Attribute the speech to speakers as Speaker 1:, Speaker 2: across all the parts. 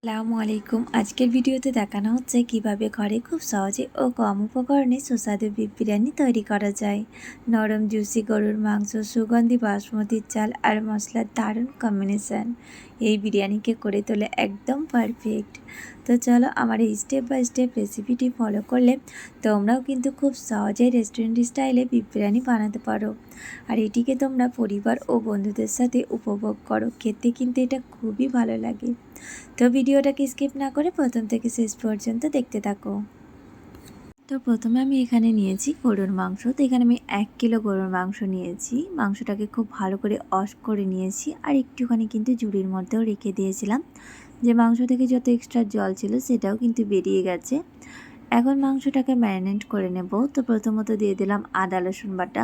Speaker 1: আসসালামু আলাইকুম। আজকের ভিডিওতে দেখানো হচ্ছে কিভাবে ঘরে খুব সহজে ও কম উপকরণে সুস্বাদু বিফ বিরিয়ানি তৈরি করা যায়। নরম জুসি গরুর মাংস, সুগন্ধি বাসমতি চাল আর মশলার দারুণ কম্বিনেশন এই বিরিয়ানিকে করে তোলে একদম পারফেক্ট। তো চলো আমার এই স্টেপ বাই স্টেপ রেসিপিটি ফলো করলে তোমরাও কিন্তু খুব সহজেই রেস্টুরেন্ট স্টাইলে বিফ বিরিয়ানি বানাতে পারো। আর এটিকে তোমরা পরিবার ও বন্ধুদের সাথে উপভোগ করো, খেতে কিন্তু এটা খুবই ভালো লাগে। তো ভিডিওটাকে স্কিপ না করে প্রথম থেকে শেষ পর্যন্ত দেখতে থাকো। তো প্রথমে আমি এখানে নিয়েছি গরুর মাংস। তো এখানে আমি 1 কিলো গরুর মাংস নিয়েছি। মাংসটাকে খুব ভালো করে ওয়াশ করে নিয়েছি আর একটুখানি কিন্তু ঝুড়ির মধ্যেও রেখে দিয়েছিলাম, যে মাংস থেকে যত এক্সট্রা জল ছিল সেটাও কিন্তু বেরিয়ে গেছে। এখন মাংসটাকে ম্যারিনেট করে নেব। তো প্রথমত দিয়ে দিলাম আদা রসুন বাটা,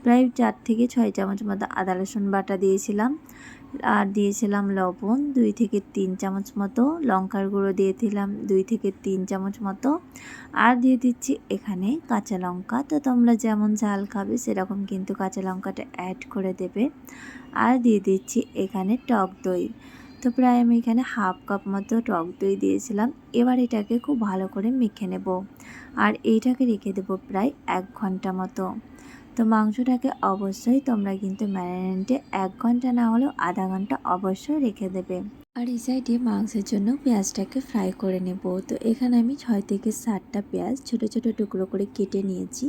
Speaker 1: প্রায় 4 থেকে 6 চামচ মতো আদা রসুন বাটা দিয়েছিলাম। আর দিয়েছিলাম লবণ 2 থেকে 3 চামচ মতো, লঙ্কার গুঁড়ো দিয়ে দিলাম 2 থেকে 3 চামচ মতো, আর দিয়ে দিচ্ছি এখানে কাঁচা লঙ্কা। তো তোমরা যেমন ঝাল খাবে সেরকম কিন্তু কাঁচা লঙ্কাটা অ্যাড করে দেবে। আর দিয়ে দিচ্ছি এখানে টক দই। তো প্রায় আমি এখানে হাফ কাপ মতো টক দই দিয়েছিলাম। এবার এটাকে খুব ভালো করে মেখে নেব আর এইটাকে রেখে দেবো প্রায় 1 ঘন্টা মতো। তো মাংসটাকে অবশ্যই তোমরা কিন্তু ম্যারিনেটে 1 ঘন্টা না হলেও আধা ঘন্টা অবশ্যই রেখে দেবে। আর এই সাইডে মাংসের জন্য পেঁয়াজটাকে ফ্রাই করে নেব। তো এখানে আমি 6 থেকে 7টা পেঁয়াজ ছোট ছোট টুকরো করে কেটে নিয়েছি।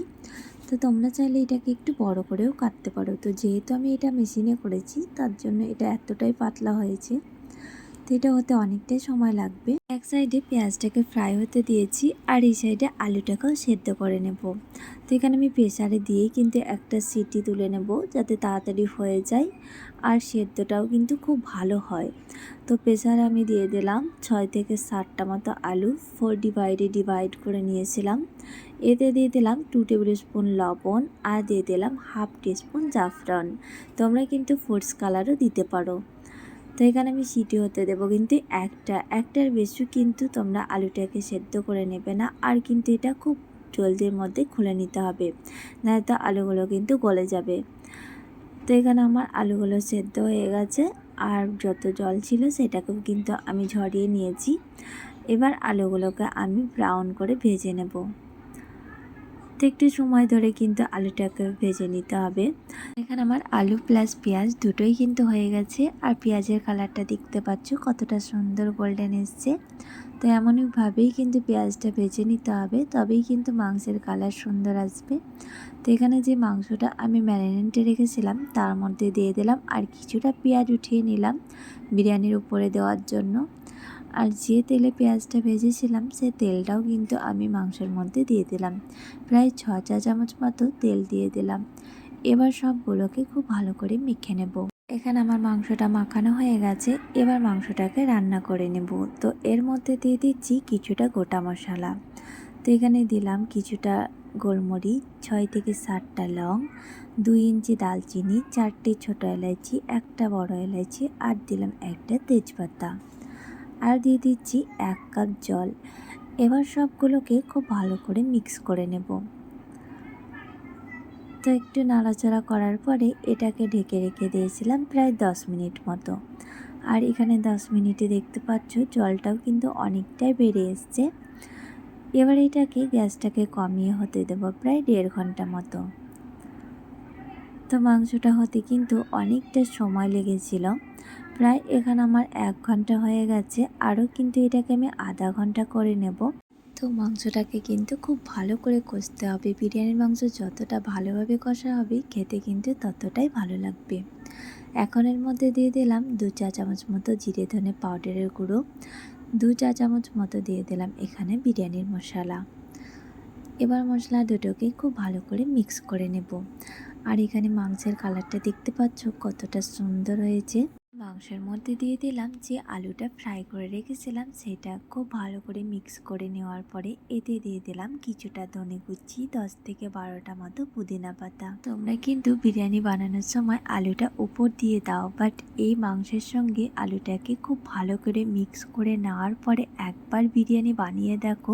Speaker 1: তো তোমরা চাইলে এটাকে একটু বড় করেও কাটতে পারো। তো যেহেতু আমি এটা মেশিনে করেছি তার জন্য এটা এতটাই পাতলা হয়েছে, তো এটা হতে অনেকটাই সময় লাগবে। এক সাইডে পেঁয়াজটাকে ফ্রাই হতে দিয়েছি আর এই সাইডে আলুটাকেও সেদ্ধ করে নেব। তো এখানে আমি প্রেসারে দিয়েই কিন্তু একটা সিটি তুলে নেব যাতে তাড়াতাড়ি হয়ে যায় আর সেদ্ধটাও কিন্তু খুব ভালো হয়। তো প্রেসারে আমি দিয়ে দিলাম 6 থেকে 7টা মতো আলু 4 ডিভাইড করে নিয়েছিলাম। এতে দিয়ে দিলাম 2 টেবিল স্পুন লবণ আর দিয়ে দিলাম হাফ টিস্পুন জাফরান। তোমরা কিন্তু ফুডস কালারও দিতে পারো। তো এখানে আমি সিটি হতে দেবো কিন্তু একটার বেশি কিন্তু তোমরা আলুটাকে সেদ্ধ করে নেবে না, আর কিন্তু এটা খুব জলদির মধ্যে খুলে নিতে হবে, নয়তো আলুগুলো কিন্তু গলে যাবে। তো এখানে আমার আলুগুলো সেদ্ধ হয়ে গেছে আর যত জল ছিল সেটাকেও কিন্তু আমি ঝরিয়ে নিয়েছি। এবার আলুগুলোকে আমি ব্রাউন করে ভেজে নেব। তো একটু সময় ধরে কিন্তু আলুটাকে ভেজে নিতে হবে। এখানে আমার আলু প্লাস পেঁয়াজ দুটোই কিন্তু হয়ে গেছে আর পেঁয়াজের কালারটা দেখতে পাচ্ছ কতটা সুন্দর গোল্ডেন এসছে। তো এমনইভাবেই কিন্তু পেঁয়াজটা ভেজে নিতে হবে, তবেই কিন্তু মাংসের কালার সুন্দর আসবে। তো এখানে যে মাংসটা আমি ম্যারিনেটে রেখেছিলাম তার মধ্যে দিয়ে দিলাম আর কিছুটা পেঁয়াজ উঠিয়ে নিলাম বিরিয়ানির উপরে দেওয়ার জন্য। আর যে তেলে পেঁয়াজটা ভেজেছিলাম সে তেলটাও কিন্তু আমি মাংসের মধ্যে দিয়ে দিলাম, প্রায় 6 চা চামচ মতো তেল দিয়ে দিলাম। এবার সবগুলোকে খুব ভালো করে মেখে নেব। এখানে আমার মাংসটা মাখানো হয়ে গেছে, এবার মাংসটাকে রান্না করে নেব। তো এর মধ্যে দিয়ে দিচ্ছি কিছুটা গোটা মশলা। তো এখানে দিলাম কিছুটা গোলমরিচ, 6 থেকে 7টা লং, 2 ইঞ্চি দালচিনি, 4টে ছোটো এলাচি, একটা বড় এলাচি আর দিলাম একটা তেজপাতা, আর দিয়ে দিচ্ছি 1 কাপ জল। এবার সবগুলোকে খুব ভালো করে মিক্স করে নেব। তো একটু নাড়াচাড়া করার পরে এটাকে ঢেকে রেখে দিয়েছিলাম প্রায় 10 মিনিট মতো। আর এখানে 10 মিনিটে দেখতে পাচ্ছ জলটাও কিন্তু অনেকটাই বেড়ে এসছে। এবার এটাকে গ্যাসটাকে কমিয়ে হতে দেবো প্রায় 1.5 ঘন্টা মতো। তো মাংসটা হতে কিন্তু অনেকটা সময় লেগেছিল, প্রায় এখানে আমার 1 ঘন্টা হয়ে গেছে। আরও কিন্তু এটাকে আমি আধা ঘন্টা করে নেব। তো মাংসটাকে কিন্তু খুব ভালো করে কষতে হবে। বিরিয়ানির মাংস যতটা ভালোভাবে কষা হবে খেতে কিন্তু ততটাই ভালো লাগবে। এখন এর মধ্যে দিয়ে দিলাম 2 চা চামচ মতো জিরে ধনে পাউডারের গুঁড়ো, 2 চা চামচ মতো দিয়ে দিলাম এখানে বিরিয়ানির মশলা। এবার মশলা দুটোকে খুব ভালো করে মিক্স করে নেব। আর এখানে মাংসের কালারটা দেখতে পাচ্ছ কতটা সুন্দর হয়েছে। মাংসের মধ্যে দিয়ে দিলাম যে আলুটা ফ্রাই করে রেখেছিলাম সেটা খুব ভালো করে মিক্স করে নেওয়ার পরে এতে দিয়ে দিলাম কিছুটা ধনে কুচি, 10 থেকে 12টা মতো পুদিনা পাতা। তোমরা কিন্তু বিরিয়ানি বানানোর সময় আলুটা উপর দিয়ে দাও, বাট এই মাংসের সঙ্গে আলুটাকে খুব ভালো করে মিক্স করে নেওয়ার পরে একবার বিরিয়ানি বানিয়ে দেখো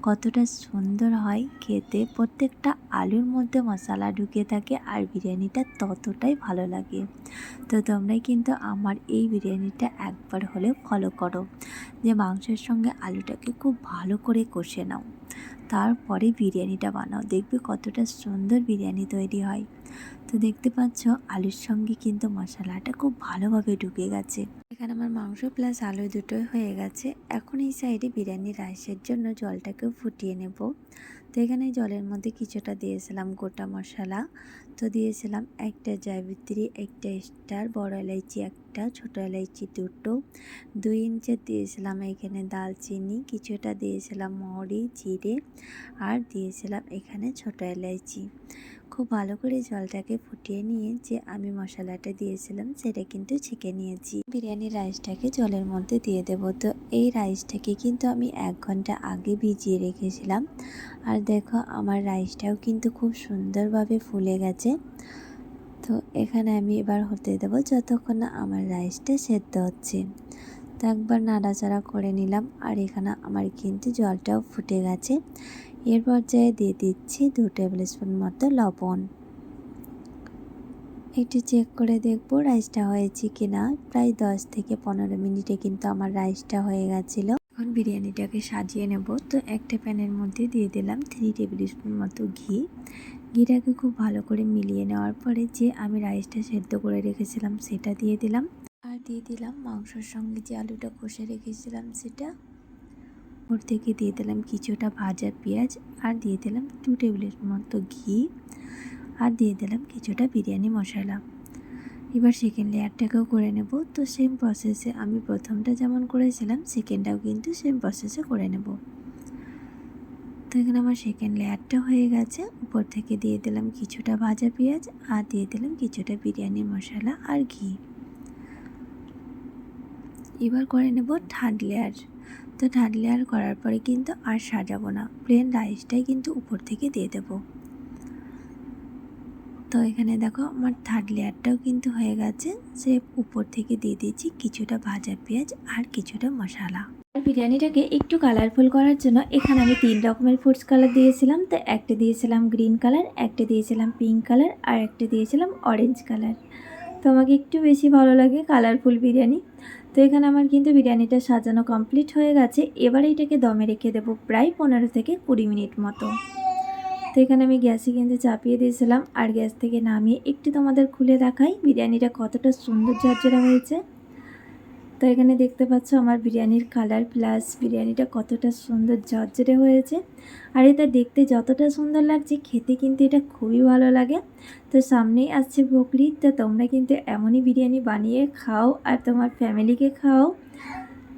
Speaker 1: কতটা সুন্দর হয় খেতে। প্রত্যেকটা আলুর মধ্যে মশলা ঢুকে থাকে আর বিরিয়ানিটা ততটাই ভালো লাগে। তো তোমরা কিন্তু আমার এই বিরিয়ানিটা একবার হলেও ফলো করো, যে মাংসের সঙ্গে আলুটাকে খুব ভালো করে কষে নাও, তারপরে বিরিয়ানিটা বানাও, দেখবে কতটা সুন্দর বিরিয়ানি তৈরি হয়। তো দেখতে পাচ্ছ আলুর সঙ্গে কিন্তু মশলাটা খুব ভালোভাবে ঢুকে গেছে। এখানে আমার মাংস প্লাস আলু দুটোই হয়ে গেছে। এখন এই সাইডে বিরিয়ানি রাইসের জন্য জলটাকেও ফুটিয়ে নেব। তো এখানে জলের মধ্যে কিছুটা দিয়েছিলাম গোটা মশলা। তো দিয়েছিলাম একটা জয়িত্রী, একটা স্টার, বড় এলাইচি একটা, ছোটো এলাইচি দুটো, 2 ইঞ্চের দিয়েছিলাম এখানে দালচিনি, কিছুটা দিয়েছিলাম মৌরি, জিরে, আর দিয়েছিলাম এখানে ছোটো এলাইচি। খুব ভালো করে জলটাকে ফুটিয়ে নিয়ে যে আমি মশলাটা দিয়েছিলাম সেটা কিন্তু ছেঁকে নিয়েছি। বিরিয়ানি রাইসটাকে জলের মধ্যে দিয়ে দেব। তো এই রাইসটাকে কিন্তু আমি 1 ঘন্টা আগে ভিজিয়ে রেখেছিলাম। আর দেখো আমার রাইসটাও কিন্তু খুব সুন্দরভাবে ফুলে গেছে। তো এখানে আমি এবার হতে দেব যতক্ষণ না আমার রাইসটা সেদ্ধ হচ্ছে। তো একবার নাড়াচাড়া করে নিলাম। আর এখানে আমার কিন্তু জলটাও ফুটে গেছে। এর পর্যায়ে দিয়ে দিচ্ছি 2 টেবিল স্পুন মতো লবণ। একটু চেক করে দেখব রাইসটা হয়েছে কিনা। প্রায় 10 থেকে 15 মিনিটে কিন্তু আমার রাইসটা হয়ে গেছিলো। এখন বিরিয়ানিটাকে সাজিয়ে নেব। তো একটা প্যানের মধ্যে দিয়ে দিলাম 3 টেবিল স্পুন মতো ঘি। ঘিটাকে খুব ভালো করে মিলিয়ে নেওয়ার পরে যে আমি রাইসটা সেদ্ধ করে রেখেছিলাম সেটা দিয়ে দিলাম। আর দিয়ে দিলাম মাংসর সঙ্গে যে আলুটা কষে রেখেছিলাম সেটা। ওর থেকে দিয়ে দিলাম কিছুটা ভাজা পেঁয়াজ, আর দিয়ে দিলাম 2 টেবিল স্পুন মতো ঘি, আর দিয়ে দিলাম কিছুটা বিরিয়ানি মশলা। এবার সেকেন্ড লেয়ারটাকেও করে নেব। তো সেম প্রসেসে আমি প্রথমটা যেমন করেছিলাম সেকেন্ডটাও কিন্তু সেম প্রসেসে করে নেব। তো এখানে আমার সেকেন্ড লেয়ারটা হয়ে গেছে। উপর থেকে দিয়ে দিলাম কিছুটা ভাজা পেঁয়াজ, আর দিয়ে দিলাম কিছুটা বিরিয়ানি মশলা আর ঘি। এবার করে নেব থার্ড লেয়ার। তো থার্ড লেয়ার করার পরে কিন্তু আর সাজাবো না, প্লেন রাইসটাই কিন্তু উপর থেকে দিয়ে দেব। তো এখানে দেখো আমার থার্ড লেয়ারটাও কিন্তু হয়ে গেছে। সে উপর থেকে দিয়ে দিয়েছি কিছুটা ভাজা পেঁয়াজ আর কিছুটা মশলা। আর বিরিয়ানিটাকে একটু কালারফুল করার জন্য এখানে আমি 3 রকমের ফুডস কালার দিয়েছিলাম। তো একটা দিয়েছিলাম গ্রিন কালার, একটা দিয়েছিলাম পিঙ্ক কালার, আর একটা দিয়েছিলাম অরেঞ্জ কালার। তো আমাকে একটু বেশি ভালো লাগে কালারফুল বিরিয়ানি। তো এখানে আমার কিন্তু বিরিয়ানিটা সাজানো কমপ্লিট হয়ে গেছে। এবার এটাকে দমে রেখে দেবো প্রায় 15 থেকে 20 মিনিট মতো। তো এখানে আমি গ্যাসে কিন্তু চাপিয়ে দিয়েছিলাম। আর গ্যাস থেকে নামিয়ে একটু তোমাদের খুলে দেখাই বিরিয়ানিটা কতটা সুন্দর ঝরঝরা হয়েছে। তো এখানে দেখতে পাচ্ছ আমার বিরিয়ানির কালার প্লাস বিরিয়ানিটা কতটা সুন্দর ঝরঝরে হয়েছে। আর এটা দেখতে যতটা সুন্দর লাগছে খেতে কিন্তু এটা খুবই ভালো লাগে। তো সামনেই আসছে বকরিদ, তো তোমরা কিন্তু এমনই বিরিয়ানি বানিয়ে খাও আর তোমার ফ্যামিলিকে খাও।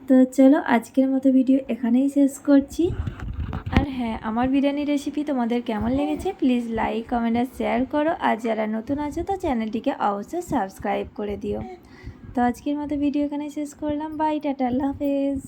Speaker 1: তো চলো আজকের মতো ভিডিও এখানেই শেষ করছি। আর হ্যাঁ, আমার বিরিয়ানি রেসিপি তোমাদের কেমন লেগেছে প্লিজ লাইক, কমেন্ট আর শেয়ার করো। আর যারা নতুন আছো তো চ্যানেলটিকে অবশ্যই সাবস্ক্রাইব করে দিও। তো আজকের মতো ভিডিও এখানে শেষ করলাম। বাই, টাটা, আল্লাহ হাফেজ।